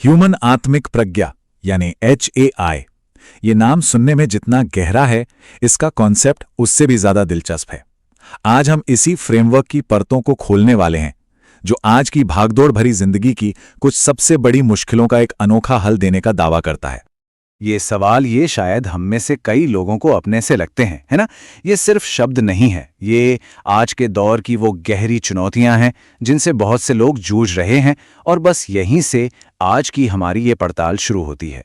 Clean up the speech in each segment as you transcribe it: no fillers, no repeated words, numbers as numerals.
Human आत्मिक प्रज्ञा यानी HAI। ये नाम सुनने में जितना गहरा है, इसका कॉन्सेप्ट उससे भी ज्यादा दिलचस्प है। आज हम इसी फ्रेमवर्क की परतों को खोलने वाले हैं, जो आज की भागदौड़ भरी जिंदगी की कुछ सबसे बड़ी मुश्किलों का एक अनोखा हल देने का दावा करता है। ये सवाल ये शायद हम में से कई लोगों को अपने से लगते हैं, है ना? ये सिर्फ शब्द नहीं है, ये आज के दौर की वो गहरी चुनौतियां हैं जिनसे बहुत से लोग जूझ रहे हैं, और बस यहीं से आज की हमारी ये पड़ताल शुरू होती है।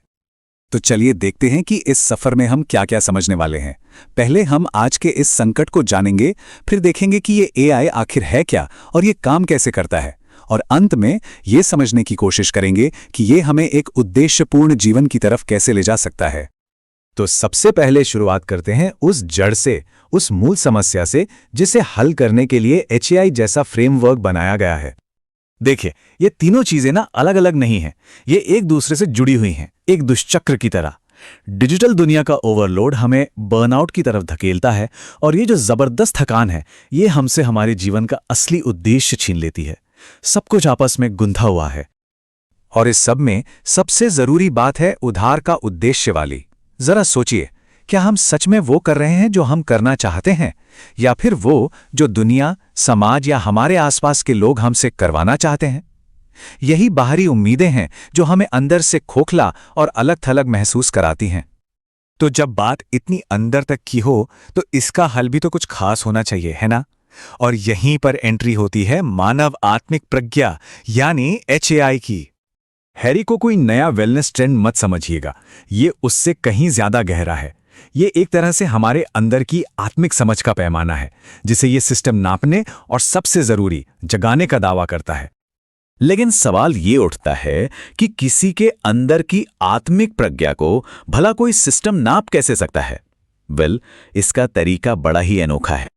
तो चलिए देखते हैं कि इस सफर में हम क्या क्या समझने वाले हैं। पहले हम आज के इस संकट को जानेंगे, फिर देखेंगे कि ये AI आखिर है क्या और ये काम कैसे करता है, और अंत में ये समझने की कोशिश करेंगे कि ये हमें एक उद्देश्यपूर्ण जीवन की तरफ कैसे ले जा सकता है। तो सबसे पहले शुरुआत करते हैं उस जड़ से, उस मूल समस्या से जिसे हल करने के लिए HAI जैसा फ्रेमवर्क बनाया गया है। देखिए, ये तीनों चीजें ना अलग अलग नहीं हैं, ये एक दूसरे से जुड़ी हुई हैं, एक दुष्चक्र की तरह। डिजिटल दुनिया का ओवरलोड हमें बर्नआउट की तरफ धकेलता है, और ये जो जबरदस्त थकान है, ये हमसे हमारे जीवन का असली उद्देश्य छीन लेती है। सब कुछ आपस में गुंथा हुआ है, और इस सब में सबसे जरूरी बात है उद्धार का उद्देश्य वाली। जरा सोचिए, क्या हम सच में वो कर रहे हैं जो हम करना चाहते हैं, या फिर वो जो दुनिया, समाज या हमारे आसपास के लोग हमसे करवाना चाहते हैं? यही बाहरी उम्मीदें हैं जो हमें अंदर से खोखला और अलग थलग महसूस कराती हैं। तो जब बात इतनी अंदर तक की हो, तो इसका हल भी तो कुछ खास होना चाहिए, है ना? और यहीं पर एंट्री होती है मानव आत्मिक प्रज्ञा यानी HAI की। हैरी को कोई नया वेलनेस ट्रेंड मत समझिएगा, ये उससे कहीं ज्यादा गहरा है। ये एक तरह से हमारे अंदर की आत्मिक समझ का पैमाना है, जिसे ये सिस्टम नापने और सबसे जरूरी जगाने का दावा करता है। लेकिन सवाल ये उठता है कि किसी के अंदर की आत्मिक प्रज्ञा को भला कोई सिस्टम नाप कैसे सकता है? इसका तरीका बड़ा ही अनोखा है।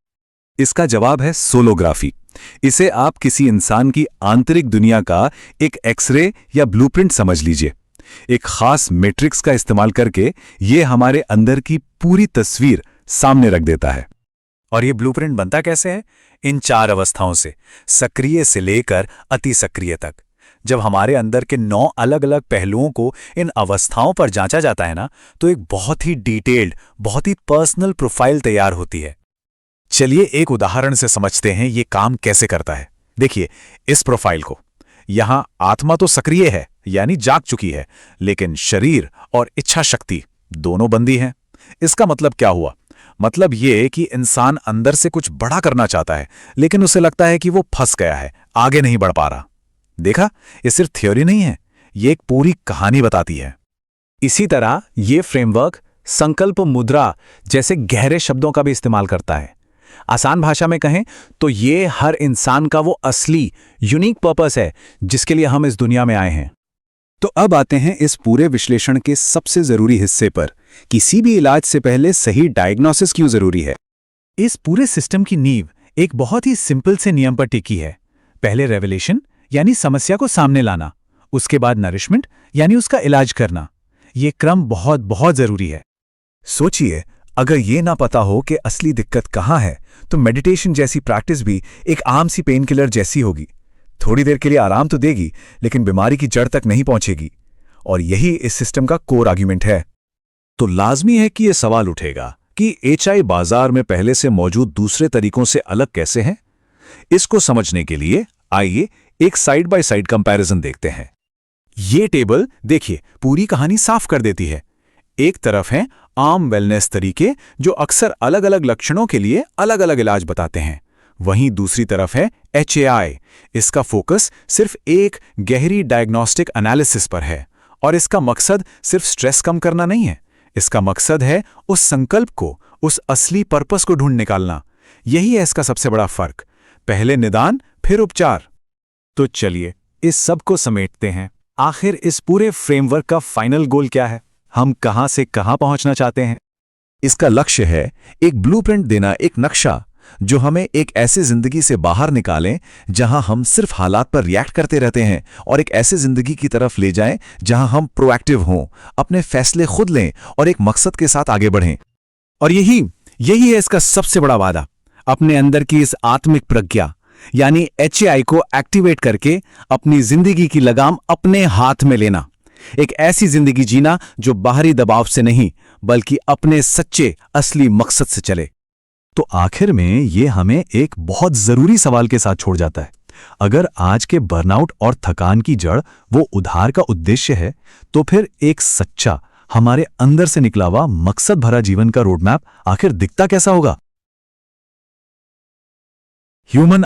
इसका जवाब है सोलोग्राफी। इसे आप किसी इंसान की आंतरिक दुनिया का एक एक्सरे या ब्लूप्रिंट समझ लीजिए। एक खास मैट्रिक्स का इस्तेमाल करके ये हमारे अंदर की पूरी तस्वीर सामने रख देता है। और ये ब्लूप्रिंट बनता कैसे है? इन 4 अवस्थाओं से, सक्रिय से लेकर अति सक्रिय तक। जब हमारे अंदर के 9 अलग अलग पहलुओं को इन अवस्थाओं पर जांचा जाता है ना, तो एक बहुत ही डिटेल्ड, बहुत ही पर्सनल प्रोफाइल तैयार होती है। चलिए एक उदाहरण से समझते हैं ये काम कैसे करता है। देखिए इस प्रोफाइल को। यहां आत्मा तो सक्रिय है, यानी जाग चुकी है, लेकिन शरीर और इच्छा शक्ति दोनों बंदी हैं। इसका मतलब क्या हुआ? मतलब ये कि इंसान अंदर से कुछ बड़ा करना चाहता है, लेकिन उसे लगता है कि वो फंस गया है, आगे नहीं बढ़ पा रहा। देखा, ये सिर्फ थ्योरी नहीं है, ये एक पूरी कहानी बताती है। इसी तरह ये फ्रेमवर्क संकल्प मुद्रा जैसे गहरे शब्दों का भी इस्तेमाल करता है। आसान भाषा में कहें तो ये हर इंसान का वो असली यूनिक पर्पस है जिसके लिए हम इस दुनिया में आए हैं। तो अब आते हैं इस पूरे विश्लेषण के सबसे जरूरी हिस्से पर। किसी भी इलाज से पहले सही डायग्नोसिस क्यों जरूरी है? इस पूरे सिस्टम की नींव एक बहुत ही सिंपल से नियम पर टिकी है। पहले रेवलेशन यानी समस्या को सामने लाना, उसके बाद नरिशमेंट यानी उसका इलाज करना। ये क्रम बहुत बहुत जरूरी है। सोचिए, अगर ये ना पता हो कि असली दिक्कत कहाँ है, तो मेडिटेशन जैसी प्रैक्टिस भी एक आम सी पेन किलर जैसी होगी। थोड़ी देर के लिए आराम तो देगी, लेकिन बीमारी की जड़ तक नहीं पहुंचेगी। और यही इस सिस्टम का कोर आर्ग्यूमेंट है। तो लाजमी है कि यह सवाल उठेगा कि HAI बाजार में पहले से मौजूद दूसरे तरीकों से अलग कैसे है। इसको समझने के लिए आइए एक साइड बाय साइड कंपैरिजन देखते हैं। ये टेबल देखिए पूरी कहानी साफ कर देती है। एक तरफ है आम वेलनेस तरीके जो अक्सर अलग अलग लक्षणों के लिए अलग अलग इलाज बताते हैं। वहीं दूसरी तरफ है HAI। इसका फोकस सिर्फ एक गहरी डायग्नोस्टिक एनालिसिस पर है, और इसका मकसद सिर्फ स्ट्रेस कम करना नहीं है। इसका मकसद है उस संकल्प को, उस असली पर्पस को ढूंढ निकालना। यही है इसका सबसे बड़ा फर्क। पहले निदान, फिर उपचार। तो चलिए इस सब को समेटते हैं। आखिर इस पूरे फ्रेमवर्क का फाइनल गोल क्या है? हम कहां से कहां पहुंचना चाहते हैं? इसका लक्ष्य है एक ब्लूप्रिंट देना, एक नक्शा जो हमें एक ऐसी जिंदगी से बाहर निकालें जहां हम सिर्फ हालात पर रिएक्ट करते रहते हैं, और एक ऐसी जिंदगी की तरफ ले जाएं जहां हम प्रोएक्टिव हों, अपने फैसले खुद लें और एक मकसद के साथ आगे बढ़ें। और यही है इसका सबसे बड़ा वादा, अपने अंदर की इस आत्मिक प्रज्ञा यानी HAI को एक्टिवेट करके अपनी जिंदगी की लगाम अपने हाथ में लेना। एक ऐसी जिंदगी जीना जो बाहरी दबाव से नहीं बल्कि अपने सच्चे असली मकसद से चले। तो आखिर में ये हमें एक बहुत जरूरी सवाल के साथ छोड़ जाता है। अगर आज के बर्नआउट और थकान की जड़ वो उधार का उद्देश्य है, तो फिर एक सच्चा, हमारे अंदर से निकला हुआ मकसद भरा जीवन का रोडमैप आखिर दिखता कैसा होगा? ह्यूमन